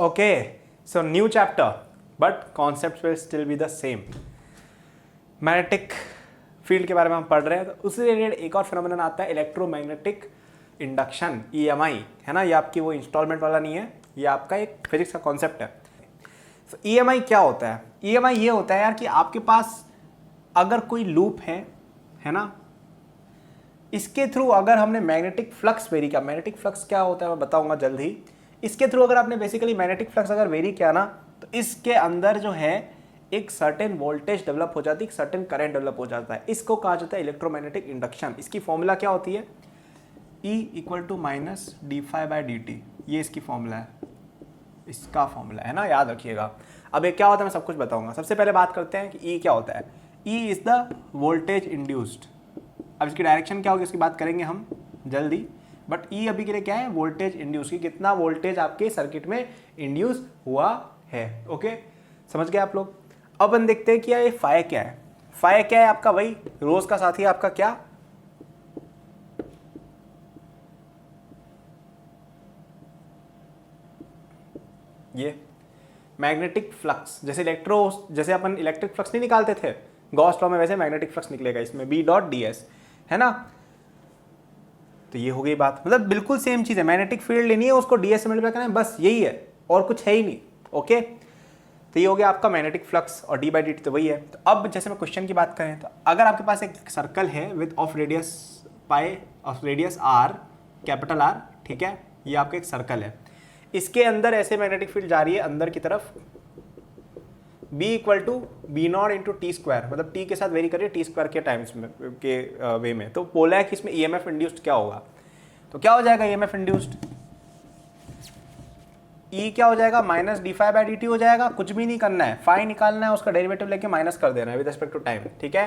Okay, so new chapter, but concepts will still be the same. Magnetic field के बारे में हम पढ़ रहे हैं, तो उससे रिलेटेड एक और फिनोमेनन आता है इलेक्ट्रोमैग्नेटिक इंडक्शन, EMI, है ना। ये आपकी वो इंस्टॉलमेंट वाला नहीं है, ये आपका एक फिजिक्स का कॉन्सेप्ट है। तो EMI क्या होता है? EMI ये होता है यार कि आपके पास अगर कोई लूप है ना, इसके थ्रू अगर हमने मैग्नेटिक फ्लक्स वेरी किया, मैग्नेटिक फ्लक्स क्या होता है मैं बताऊंगा जल्द ही। इसके थ्रू अगर आपने बेसिकली मैग्नेटिक फ्लक्स अगर वेरी किया ना, तो इसके अंदर जो है एक सर्टेन वोल्टेज डेवलप हो जाती है, एक सर्टेन करंट डेवलप हो जाता है। इसको कहा जाता है इलेक्ट्रोमैग्नेटिक इंडक्शन। इसकी फॉर्मूला क्या होती है? E = -dφ/dt, ये इसकी फॉर्मूला है, इसका फॉर्मूला है ना, याद रखिएगा। अब ये क्या होता है मैं सब कुछ बताऊंगा। सबसे पहले बात करते हैं कि E क्या होता है। E is the voltage induced. अब इसकी डायरेक्शन क्या होगी इसकी बात करेंगे हम जल्दी, बट E अभी के लिए क्या है? वोल्टेज इंड्यूस, की कितना वोल्टेज आपके सर्किट में इंड्यूस हुआ है। ओके, समझ गए आप लोग। अब अपन देखते हैं कि ये फाई क्या है। फाई क्या है आपका? वही रोज का साथी आपका क्या? ये मैग्नेटिक फ्लक्स। जैसे अपन इलेक्ट्रिक फ्लक्स नहीं निकालते थे गॉस लॉ में, वैसे मैग्नेटिक फ्लक्स निकलेगा इसमें, B.ds, है ना। तो ये हो गई बात, मतलब बिल्कुल सेम चीज है। मैग्नेटिक फील्ड लेनी है, उसको ds से मल्टीप्लाई करना है, बस यही है और कुछ है ही नहीं। ओके, तो ये हो गया आपका मैग्नेटिक फ्लक्स, और d/dt तो वही है। तो अब जैसे मैं क्वेश्चन की बात करें, तो अगर आपके पास एक सर्कल है with of radius pi, of radius r, capital R, ठीक है, ये आपका एक सर्कल है। इसके अंदर ऐसे मैग्नेटिक फील्ड जा रही है अंदर की तरफ, B = B0 × t², मतलब t के साथ वेरी करिए t² के टाइम्स में के वे में। तो बोला है कि इसमें EMF इंड्यूस्ड क्या होगा, तो क्या हो जाएगा EMF इंड्यूस्ड? E क्या हो जाएगा? -dφ/dt हो जाएगा। कुछ भी नहीं करना है, फाई निकालना है, उसका डेरिवेटिव लेके माइनस कर देना है विद रिस्पेक्ट टू टाइम, ठीक है।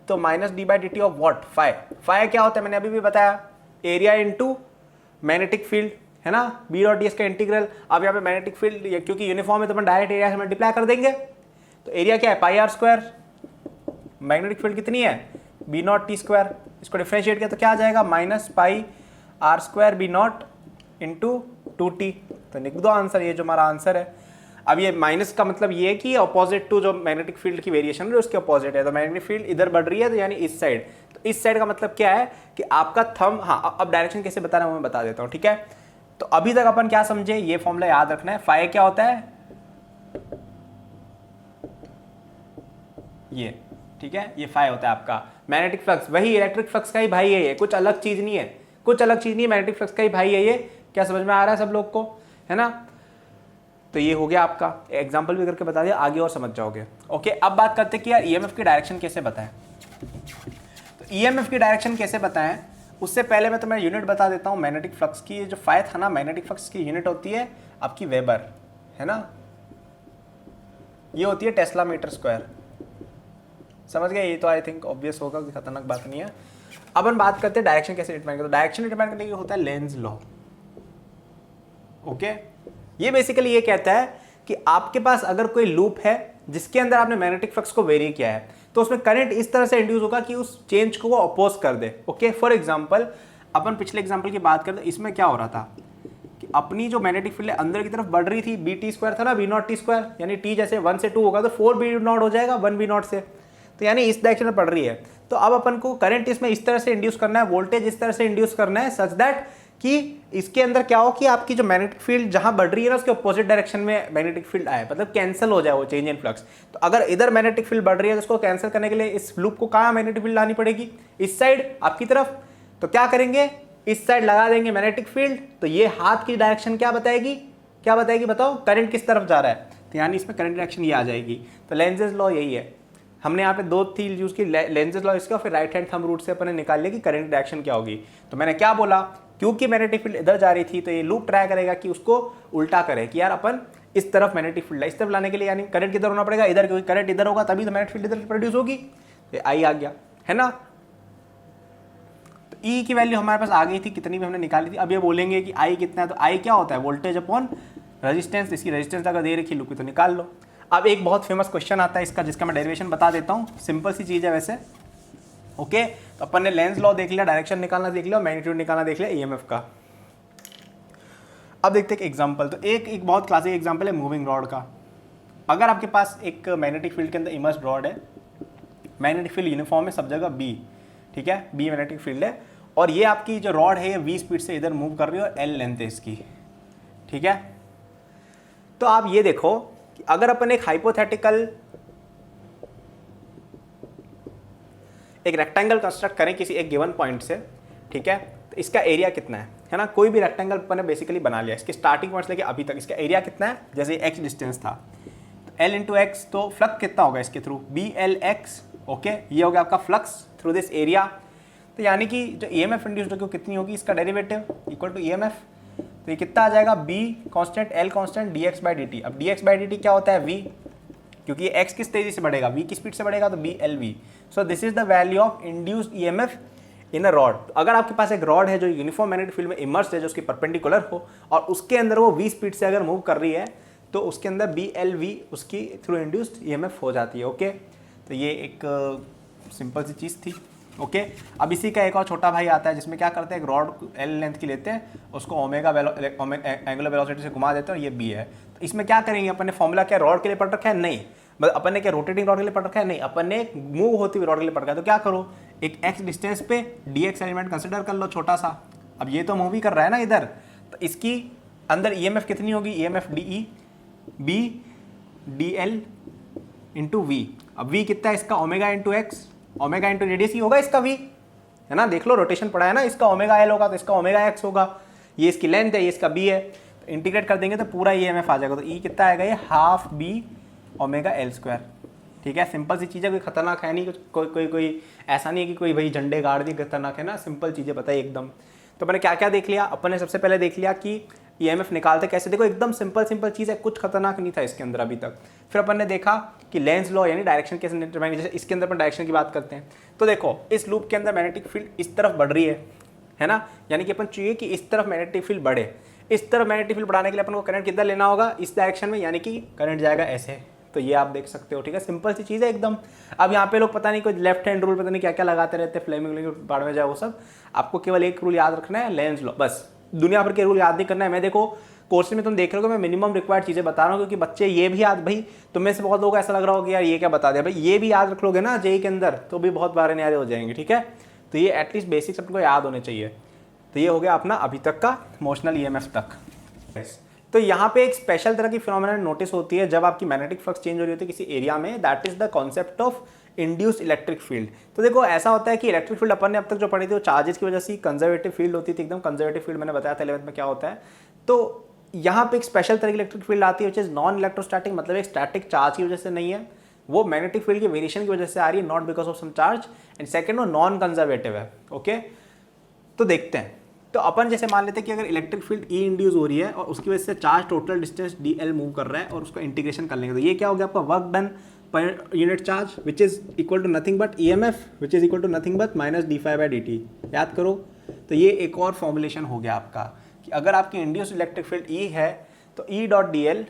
तो -d/dt of what? Phi. Phi क्या होता है मैंने अभी भी बताया, एरिया इनटू मैग्नेटिक फील्ड, है ना, B.ds का इंटीग्रल। अब यहाँ पे मैग्नेटिक फील्ड क्योंकि यूनिफॉर्म है तो अपन डायरेक्ट एरिया से मल्टीप्लाई कर देंगे। तो एरिया क्या है? πr²। मैग्नेटिक फील्ड कितनी है? B0 t²। इसको डिफरेंशिएट किया तो क्या आ जाएगा? -πr² B0 × 2t। तो लिख दो आंसर, ये जो हमारा आंसर है। अब ये माइनस का मतलब ये है कि अपोजिट टू जो मैग्नेटिक फील्ड की वेरिएशन है उसके अपोजिट है। तो मैग्नेटिक फील्ड इधर बढ़ रही है, तो यानी इस साइड। तो इस साइड का मतलब क्या है कि आपका थंब, हाँ अब डायरेक्शन कैसे बताना है वो मैं बता देता हूँ, ठीक है। तो अभी तक अपन क्या समझे, ये फॉर्मूला याद रखना है। फाई क्या होता है? ये, ठीक है, ये फाई होता है आपका मैग्नेटिक फ्लक्स। वही इलेक्ट्रिक फ्लक्स का ही भाई है ये, कुछ अलग चीज नहीं है, कुछ अलग चीज नहीं है, मैग्नेटिक फ्लक्स का ही भाई है ये। क्या समझ में आ रहा है सब लोग को, है ना। तो ये हो गया आपका, एग्जांपल भी करके बता दिया, आगे और समझ जाओगे। ओके, अब बात करते हैं कि यार EMF की डायरेक्शन कैसे बताएं। तो EMF की डायरेक्शन कैसे बताएं, उससे पहले मैं तुम्हें यूनिट बता देता हूं। मैग्नेटिक फ्लक्स की ये जो फाई था ना, मैग्नेटिक फ्लक्स की यूनिट होती है आपकी वेबर, है ना, ये होती है टेस्ला मीटर²। समझ गए? ये तो आई थिंक ऑब्वियस होगा, कोई खतरनाक बात नहीं है। अब हम बात करते हैं डायरेक्शन कैसे डिटरमाइन करते हैं। डायरेक्शन डिटरमाइन करने के लिए होता है लेंज लॉ। ओके, ये बेसिकली ये कहता है कि आपके पास अगर कोई लूप है जिसके अंदर आपने मैग्नेटिक फ्लक्स को वेरी किया है, तो उसमें करंट इस तरह से इंड्यूस होगा कि उस चेंज को वो अपोज कर दे। ओके, फॉर एग्जांपल अपन पिछले एग्जांपल की बात करें तो इसमें क्या हो रहा था कि अपनी जो मैग्नेटिक फील्ड अंदर की तरफ बढ़ रही थी, BT² था ना, B0 t², यानी t जैसे 1 से 2 होगा तो 4 B0 हो जाएगा 1 B0 से, तो यानी इस डायरेक्शन में पड़ रही है। तो अब अपन को करंट इसमें इस तरह से इंड्यूस करना है, वोल्टेज इस तरह से इंड्यूस करना है, सच दैट कि इसके अंदर क्या हो कि आपकी जो मैग्नेटिक फील्ड जहां बढ़ रही है ना, उसके अपोजिट डायरेक्शन में मैग्नेटिक फील्ड आए, मतलब कैंसिल हो जाए वो चेंज इन फ्लक्स। तो अगर इधर मैग्नेटिक फील्ड बढ़ रही है तो उसको कैंसिल करने के लिए इस लूप को कहां मैग्नेटिक फील्ड लानी पड़ेगी? इस साइड आपकी तरफ। तो क्या करेंगे, इस साइड लगा देंगे मैग्नेटिक फील्ड। तो ये हाथ की डायरेक्शन क्या बताएगी, क्या बताएगी बताओ, करंट किस तरफ जा रहा है, तो यानी इसमें करंट डायरेक्शन ये आ जाएगी। तो लेंजेस लॉ यही है। हमने यहाँ पे 2 थी यूज की, लेंजेस लॉ इसका, फिर राइट हैंड थंब रूट से अपने निकाल लिया कि करंट डायरेक्शन क्या होगी। तो मैंने क्या बोला, क्योंकि मैग्नेटिक फील्ड इधर जा रही थी तो ये लूप ट्राई करेगा कि उसको उल्टा करे, कि यार अपन इस तरफ मैग्नेटिक फील्ड इस तरफ लाने के लिए, यानी करंट किधर होना पड़ेगा, इधर, क्योंकि करंट इधर होगा तभी तो मैग्नेटिक फील्ड इधर प्रोड्यूस होगी। तो आई आ गया, है ना। तो E की वैल्यू हमारे पास आ गई थी, कितनी भी हमने निकाली थी। अब ये बोलेंगे कि I कितना है, तो I क्या होता है? Voltage upon resistance. इसकी रेजिस्टेंस अगर दे रखी लूप तो निकाल लो। अब एक बहुत फेमस क्वेश्चन आता है इसका, जिसका मैं डेरिवेशन बता देता हूँ, सिंपल सी चीज़ है वैसे। ओके, तो अपन ने लेंस लॉ देख लिया, डायरेक्शन निकालना देख लिया, मैग्नीट्यूड निकालना देख लिया EMF का। अब देखते हैं एक एग्जांपल। तो एक बहुत क्लासिक एग्जांपल है मूविंग रॉड का। अगर आपके पास एक मैग्नेटिक फील्ड के अंदर इमर्स्ड रॉड है, मैग्नेटिक फील्ड यूनिफॉर्म है सब जगह बी, ठीक है, बी मैग्नेटिक फील्ड है, और ये आपकी जो रॉड है ये v स्पीड से इधर मूव कर रही है और l लेंथ है इसकी, ठीक है। तो आप ये देखो कि अगर अपन एक हाइपोथेटिकल एक रेक्टेंगल कंस्ट्रक्ट करें किसी एक गिवन पॉइंट से, ठीक है, तो इसका एरिया कितना है ना, कोई भी रेक्टेंगल अपन ने बेसिकली बना लिया, इसके स्टार्टिंग पॉइंट से लेके अभी तक इसका एरिया कितना है, जैसे x डिस्टेंस था, तो l इंटू एक्स, तो फ्लक्स कितना होगा इसके थ्रू, BLX, ओके, ये हो गया आपका फ्लक्स थ्रू दिस एरिया। तो यानी कि जो EMF इंड्यूस्ड होगी वो कितनी होगी, इसका डेरिवेटिव इक्वल टू EMF, तो ये कितना आ जाएगा, B constant, L constant, dx/dt। अब dx/dt क्या होता है, v, क्योंकि ये x किस तेजी से बढ़ेगा, v की स्पीड से बढ़ेगा, तो BLV। So this is the value of induced EMF in a rod. अगर आपके पास एक रॉड है जो यूनिफॉर्म मैग्नेटिक फील्ड में इमर्स्ड है, जो उसकी परपेंडिकुलर हो, और उसके अंदर वो v स्पीड से अगर मूव कर रही है, तो उसके अंदर BLV उसकी थ्रू इंड्यूस्ड EMF हो जाती है, ओके। तो ये एक सिंपल सी चीज़ थी, ओके। अब इसी का एक और छोटा भाई आता है जिसमें क्या करते हैं, एक रॉड L लेंथ की लेते हैं, उसको ओमेगा एंगुलर वेलोसिटी से घुमा देते हैं और ये B है। तो इसमें क्या करेंगे, अपन ने फॉर्मूला क्या रॉड के लिए पढ़ रखा है, नहीं, मतलब अपन ने क्या रोटेटिंग रॉड के लिए पढ़ रखा है, नहीं, अपन ने मूव होती हुई रॉड के लिए पढ़ रखा है। तो क्या करो, एक x डिस्टेंस पे dx एलिमेंट कंसिडर कर लो छोटा सा। अब ये तो मूव ही कर रहा है ना इधर, तो इसकी अंदर EMF कितनी होगी, EMF DE B DL into V। अब V कितना है इसका, omega into x, omega into radius ही होगा इसका V, है ना, देख लो रोटेशन पड़ा है ना, इसका ओमेगा L होगा तो इसका ओमेगा x होगा, ये इसकी लेंथ है, ये इसका B है, तो इंटीग्रेट कर देंगे तो पूरा EMF आ जाएगा। तो E कितना आएगा, ये half B omega L square, ठीक है। सिंपल सी चीज़ है, कोई खतरनाक है नहीं, कोई ऐसा नहीं है कि कोई भाई झंडे गाड़ दिए खतरनाक है ना, सिंपल चीज़ें बताइए एकदम। तो मैंने क्या क्या देख लिया, अपन ने सबसे पहले देख लिया कि EMF निकालते कैसे, देखो एकदम सिंपल चीज़ है, कुछ खतरनाक नहीं था इसके अंदर अभी तक। फिर अपन ने देखा कि लेंस लॉ यानी डायरेक्शन कैसे डिटरमाइन, जैसे इसके अंदर अपन डायरेक्शन की बात करते हैं, तो देखो इस लूप के अंदर मैग्नेटिक फील्ड इस तरफ बढ़ रही है ना, यानी कि अपन चाहिए कि इस तरफ मैग्नेटिक फील्ड बढ़े, इस तरफ मैग्नेटिक फील्ड बढ़ाने के लिए अपन को करंट कितना लेना होगा, इस डायरेक्शन में, यानी कि करंट जाएगा ऐसे। तो ये आप देख सकते हो, ठीक है, सिंपल सी चीज़ है एकदम। अब यहाँ पे लोग पता नहीं कोई लेफ्ट हैंड रूल पता नहीं क्या क्या लगाते रहते हैं, फ्लेमिंग बाढ़ में जाए वो सब। आपको केवल एक रूल याद रखना है, लेंस लॉ, बस, दुनिया भर के रूल याद नहीं करना है। मैं देखो कोर्स में तुम देख रहे हो, मैं मिनिमम रिक्वायर्ड चीज़ें बता रहा हूँ, क्योंकि बच्चे ये भी याद, भाई तुम में से बहुत लोगों को ऐसा लग रहा होगा कि यार ये क्या बता दिया, भाई ये भी याद रख लोगे ना जेई के अंदर तो भी बहुत बारे न्यारे हो जाएंगे, ठीक है। तो ये एटलीस्ट बेसिक्स अपने को याद होने चाहिए। तो ये हो गया अपना अभी तक का मोशनल EMF तक। तो यहाँ पे एक स्पेशल तरह की फिनोमेना नोटिस होती है जब आपकी मैग्नेटिक फ्लक्स चेंज हो रही होती है किसी एरिया में, that is the concept of induced electric field. तो देखो ऐसा होता है कि इलेक्ट्रिक फील्ड अपन ने अब तक जो पढ़ी थी वो चार्जेस की वजह से कंजर्वेटिव फील्ड होती थी, एकदम कंजर्वेटिव फील्ड, मैंने बताया था 11th में क्या होता है। तो यहाँ पे एक स्पेशल तरह की इलेक्ट्रिक फील्ड आती है विच इज नॉन इलेक्ट्रोस्टैटिक, मतलब एक स्टैटिक चार्ज की वजह से नहीं है, वो मैग्नेटिक फील्ड की वेरिएशन की वजह से आ रही है, not because of some charge. And second वो नॉन कंजर्वेटिव है, ओके। तो देखते हैं, तो अपन जैसे मान लेते हैं कि अगर इलेक्ट्रिक फील्ड E इंड्यूस हो रही है और उसकी वजह से charge total distance DL move कर रहा है और उसको इंटीग्रेशन कर लेंगे, तो ये क्या हो गया आपका work done per unit charge which is equal to nothing but EMF which is equal to nothing but minus d∅dt। याद करो, तो ये एक और फॉर्मुलेशन हो गया आपका कि अगर आपकी इंड्यूस्ड इलेक्ट्रिक फील्ड E है तो E dot DL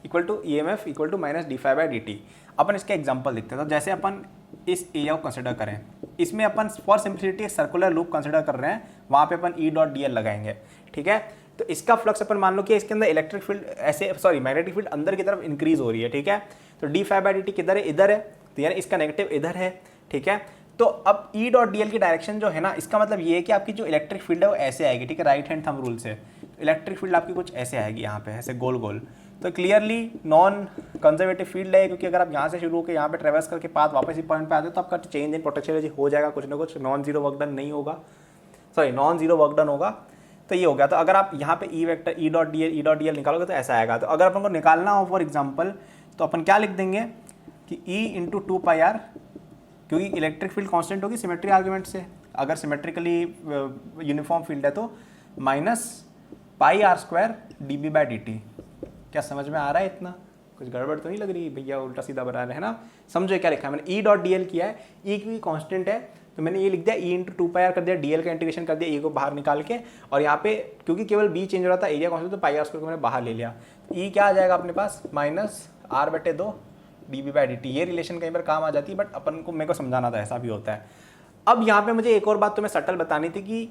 equal to EMF equal to minus d∅dt। अपन इसका एग्जाम्पल देखते हैं। तो जैसे अपन इस एरिया को कंसिडर करें, इसमें अपन फॉर सिंप्लिसिटी एक सर्कुलर लूप कंसिडर कर रहे हैं, वहाँ पे अपन E डॉट DL लगाएंगे, ठीक है। तो इसका फ्लक्स अपन मान लो कि इसके अंदर इलेक्ट्रिक फील्ड ऐसे, सॉरी मैग्नेटिक फील्ड अंदर की तरफ इंक्रीज हो रही है, ठीक है। तो d∅dt किधर है, इधर है, तो यानी इसका नेगेटिव इधर है, ठीक है। तो अब E डॉट DL की डायरेक्शन जो है ना, इसका मतलब ये है कि आपकी जो इलेक्ट्रिक फील्ड है वो ऐसे आएगी, ठीक है, राइट हैंड थंब रूल से। इलेक्ट्रिक फील्ड आपकी कुछ ऐसे आएगी यहाँ पे, ऐसे गोल गोल। तो क्लियरली नॉन कंजर्वेटिव फील्ड है, क्योंकि अगर आप यहाँ से शुरू होकर यहाँ पे ट्रेवर्स करके पाथ वापस ही पॉइंट पे आते हो तो आपका चेंज इन पोटेंशियल एनर्जी हो जाएगा, कुछ ना कुछ नॉन जीरो वर्क डन नहीं होगा, sorry non zero work done होगा। तो ये हो गया। तो अगर आप यहाँ पे E vector E dot DL निकालोगे तो ऐसा आएगा। तो अगर अपन को निकालना हो फॉर एग्जाम्पल, तो अपन क्या लिख देंगे कि E इंटू 2πr, क्योंकि इलेक्ट्रिक फील्ड कांस्टेंट होगी सिमेट्री आर्ग्यूमेंट से, अगर सिमेट्रिकली यूनिफॉर्म फील्ड है तो माइनस πr² dB/dt। क्या समझ में आ रहा है इतना? कुछ गड़बड़ तो नहीं लग रही भैया, उल्टा सीधा बना रहे हैं ना? समझो क्या लिखा है मैंने, E डॉट DL किया है, E की कांस्टेंट है तो मैंने ये लिख दिया E इंटू 2πr कर दिया, DL का इंटीग्रेशन कर दिया, E को बाहर निकाल के, और यहाँ पे क्योंकि केवल B चेंज हो रहा था, एरिया कांस्टेंट, तो πr² को मैंने बाहर ले लिया। E क्या आ जाएगा अपने पास, माइनस r/2 dB/dt। ये रिलेशन कहीं पर काम आ जाती है, बट अपन को मेरे को समझाना था ऐसा भी होता है। अब यहाँ पे मुझे एक और बात तुम्हें सटल बतानी थी कि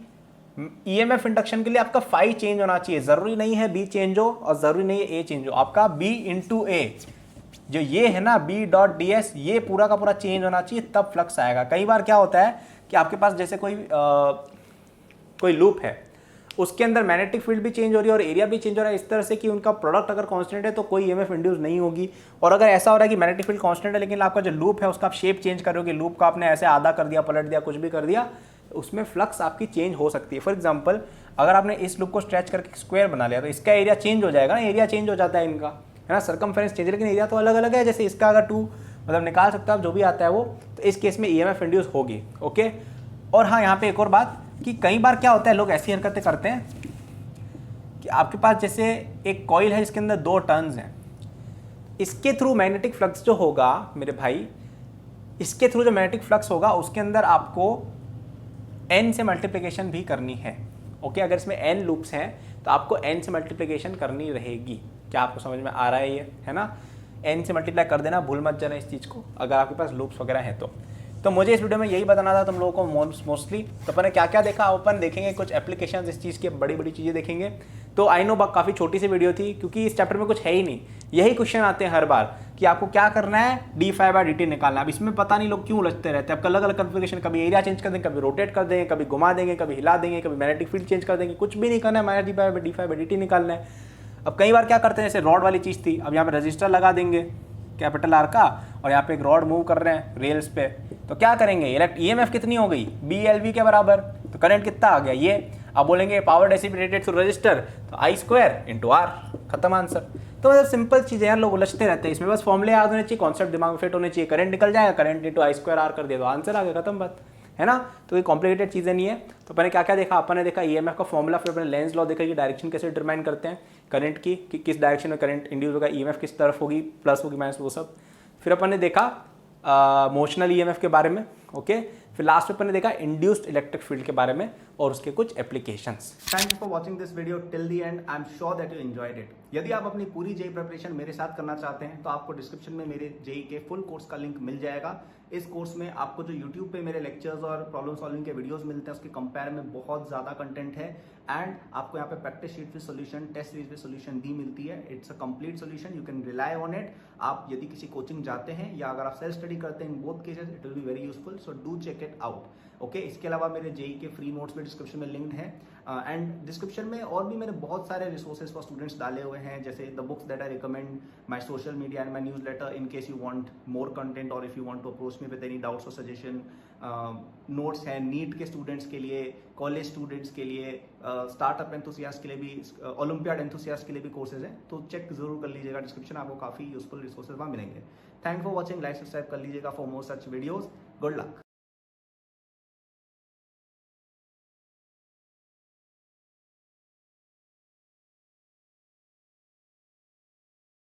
ईएमएफ इंडक्शन के लिए आपका फाई चेंज होना चाहिए, जरूरी नहीं है बी चेंज हो और जरूरी नहीं है ए चेंज हो, आपका बी इंटू ए जो ये है ना बी डॉट डी एस, ये पूरा का पूरा चेंज होना चाहिए, तब फ्लक्स आएगा। कई बार क्या होता है कि आपके पास जैसे कोई लूप है, उसके अंदर मैग्नेटिक फील्ड भी चेंज हो रही है और एरिया भी चेंज हो रहा है, इस तरह से कि उनका प्रोडक्ट अगर कांस्टेंट है तो कोई ईएमएफ इंड्यूस नहीं होगी। और अगर ऐसा हो रहा है कि मैग्नेटिक फील्ड कांस्टेंट है लेकिन आपका जो लूप है उसका आप शेप चेंज कर रहे हो, लूप का आपने ऐसे आधा कर दिया, पलट दिया, कुछ भी कर दिया, उसमें फ्लक्स आपकी चेंज हो सकती है। फॉर एग्जाम्पल अगर आपने इस लूप को स्ट्रेच करके स्क्वायर बना लिया तो इसका एरिया चेंज हो जाएगा ना, एरिया चेंज हो जाता है इनका, है ना, सर्कमफेरेंस चेंज, लेकिन एरिया तो अलग अलग है। जैसे इसका अगर 2 मतलब निकाल सकते हो आप, जो भी आता है वो, तो इस केस में ईएमएफ इंड्यूस होगी। ओके, और हाँ यहाँ पे एक और बात कि कई बार क्या होता है लोग ऐसी हरकतें करते हैं कि आपके पास जैसे एक कॉइल है जिसके अंदर 2 टर्न्स हैं, इसके थ्रू मैग्नेटिक फ्लक्स जो होगा मेरे भाई, इसके थ्रू जो मैग्नेटिक फ्लक्स होगा उसके अंदर आपको n से मल्टीप्लिकेशन भी करनी है। ओके, अगर इसमें n लूप्स हैं तो आपको n से मल्टीप्लिकेशन करनी रहेगी। क्या आपको समझ में आ रहा है ये, है ना? n से मल्टीप्लाई कर देना, भूल मत जाना इस चीज़ को अगर आपके पास लूप्स वगैरह हैं तो मुझे इस वीडियो में यही बताना था तुम लोगों को मोस्टली। तो अपन ने क्या क्या देखा, अपन देखेंगे कुछ एप्लीकेशंस इस चीज़ की, बड़ी बड़ी चीज़ें देखेंगे। तो आई नो काफ़ी छोटी सी वीडियो थी क्योंकि इस चैप्टर में कुछ है ही नहीं, यही क्वेश्चन आते हैं हर बार कि आपको क्या करना है, d∅dt निकालना। अब इसमें पता नहीं लोग क्यों उलझते रहते हैं, आपका अलग अलग कन्फिगरेशन, कभी एरिया चेंज कर देंगे, कभी रोटेट कर देंगे, कभी घुमा देंगे, कभी हिला देंगे, कभी मैग्नेटिक फील्ड चेंज कर देंगे, कुछ भी नहीं करना है, माइनस d∅dt निकालना है। अब कई बार क्या करते हैं, जैसे रॉड वाली चीज़ थी, अब यहाँ पे रजिस्टर लगा देंगे कैपिटल आर का और यहाँ पे एक रॉड मूव कर रहे हैं रेल्स पे, तो क्या करेंगे, ईएमएफ कितनी हो गई, BLV के बराबर, तो करंट कितना आ गया ये। अब बोलेंगे पावर डिसिपेटेड थ्रू रजिस्टर, तो I² × R, खत्म आंसर। तो मतलब सिंपल चीज़ें यार, लोग उलझते रहते हैं इसमें, बस फॉर्मूले याद होने चाहिए, कॉन्सेप्ट दिमाग में फिट होने चाहिए, करंट निकल जाएगा, करंट इंटू I² R कर दिया तो आंसर आ गया, खत्म बात, है ना। तो ये कॉम्प्लिकेटेड चीज़ें नहीं है। तो मैंने क्या क्या देखा, अपन ने देखा ईएमएफ का फॉर्मूला, फिर अपने लेंस लॉ देखा कि डायरेक्शन कैसे डिटरमाइन करते हैं करंट की, कि किस डायरेक्शन में करंट इंड्यूस होगा, ईएमएफ किस तरफ होगी, प्लस होगी माइनस, वो सब। फिर अपन ने देखा मोशनल ईएमएफ के बारे में। ओके, फिर लास्ट में अपन ने देखा इंड्यूस्ड इलेक्ट्रिक फील्ड के बारे में और उसके कुछ applications. Thank you for watching this video till the end, I am sure that you enjoyed it. यदि आप अपनी पूरी जेई प्रिपरेशन मेरे साथ करना चाहते हैं तो आपको डिस्क्रिप्शन में मेरे जेई के फुल कोर्स का लिंक मिल जाएगा। इस कोर्स में आपको जो यूट्यूब पे मेरे लेक्चर्स और प्रॉब्लम सॉल्विंग के वीडियोस मिलते हैं उसके कंपेयर में बहुत ज्यादा कंटेंट है, एंड आपको यहाँ पे practice sheet with solution, test series with solution भी मिलती है। It's a complete solution, you can rely on it. आप यदि किसी कोचिंग जाते हैं या अगर आप सेल्फ स्टडी करते हैं, in both cases it will be very useful, so do check it out. Okay, इसके अलावा मेरे जेई के फ्री नोट्स भी डिस्क्रिप्शन में लिंक्ड है, एंड डिस्क्रिप्शन में और भी मैंने बहुत सारे रिसोर्सेज फॉर स्टूडेंट्स डाले हुए हैं, जैसे the books that I recommend, my social media and my newsletter in case you want more content और if you want to approach me with any doubts और सजेशन। नोट्स हैं NEET के students के लिए, कॉलेज स्टूडेंट्स के लिए, startup enthusiast के लिए भी, ओलंपियाड एंथुसियास्ट के लिए भी कोर्सेज हैं, तो चेक जरूर कर लीजिएगा डिस्क्रिप्शन, आपको काफी यूजफुल रिसोर्सेज वहाँ मिलेंगे। Thank for watching, like subscribe कर लीजिएगा for more such videos. Good luck.